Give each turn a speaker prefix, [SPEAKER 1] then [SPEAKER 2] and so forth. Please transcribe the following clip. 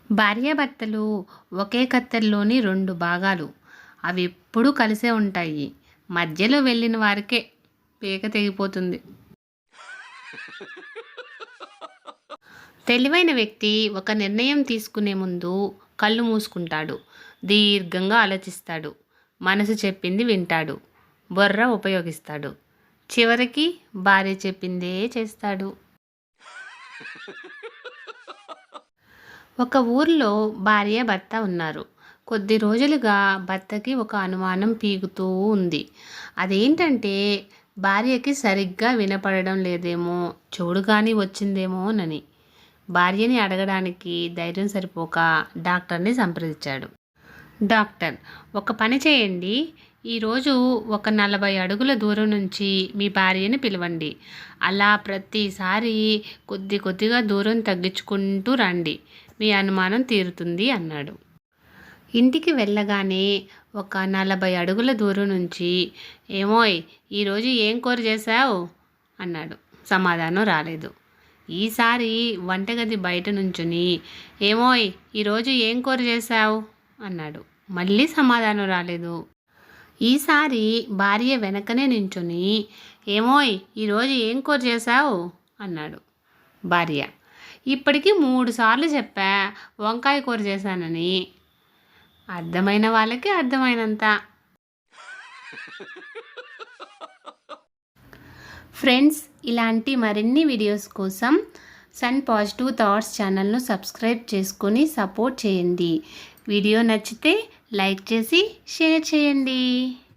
[SPEAKER 1] భార్యాభర్తలు ఒకే కత్తెరలోని రెండు భాగాలు. అవి ఎప్పుడూ కలిసే ఉంటాయి. మధ్యలో వెళ్ళిన వారికే పీక తెగిపోతుంది. తెలివైన వ్యక్తి ఒక నిర్ణయం తీసుకునే ముందు కళ్ళు మూసుకుంటాడు. దీర్ఘంగా ఆలోచిస్తాడు. మనసు చెప్పింది వింటాడు. బుర్ర ఉపయోగిస్తాడు. చివరికి భార్య చెప్పిందే చేస్తాడు. ఒక ఊర్లో భార్య భర్త ఉన్నారు. కొద్ది రోజులుగా భర్తకి ఒక అనుమానం పీకుతూ ఉంది. అదేంటంటే భార్యకి సరిగ్గా వినపడడం లేదేమో, చెవుడు కానీ వచ్చిందేమోనని. భార్యని అడగడానికి ధైర్యం సరిపోక డాక్టర్ని సంప్రదించాడు. డాక్టర్, ఒక పని చేయండి. ఈరోజు ఒక 40 అడుగుల దూరం నుంచి మీ భార్యని పిలవండి. అలా ప్రతిసారి కొద్ది కొద్దిగా దూరం తగ్గించుకుంటూ రండి. మీ అనుమానం తీరుతుంది అన్నాడు. ఇంటికి వెళ్ళగానే ఒక 40 అడుగుల దూరం నుంచి, ఏమోయ్ ఈరోజు ఏం కూర చేశావు అన్నాడు. సమాధానం రాలేదు. ఈసారి వంటగది బయట నుంచుని, ఏమోయ్ ఈరోజు ఏం కూర చేశావు అన్నాడు. మళ్ళీ సమాధానం రాలేదు. ఈసారి భార్య వెనకనే నించుని, ఏమోయ్ ఈరోజు ఏం కూర చేశావు అన్నాడు. భార్య, ఇప్పటికీ 3 సార్లు చెప్పా వంకాయ కూర చేశానని. అర్థమైన వాళ్ళకి అర్థమైనంత. ఫ్రెండ్స్, ఇలాంటి మరిన్ని వీడియోస్ కోసం సన్ పాజిటివ్ థాట్స్ ఛానల్ను సబ్స్క్రైబ్ చేసుకొని సపోర్ట్ చేయండి. వీడియో నచ్చితే లైక్ చేసి షేర్ చేయండి.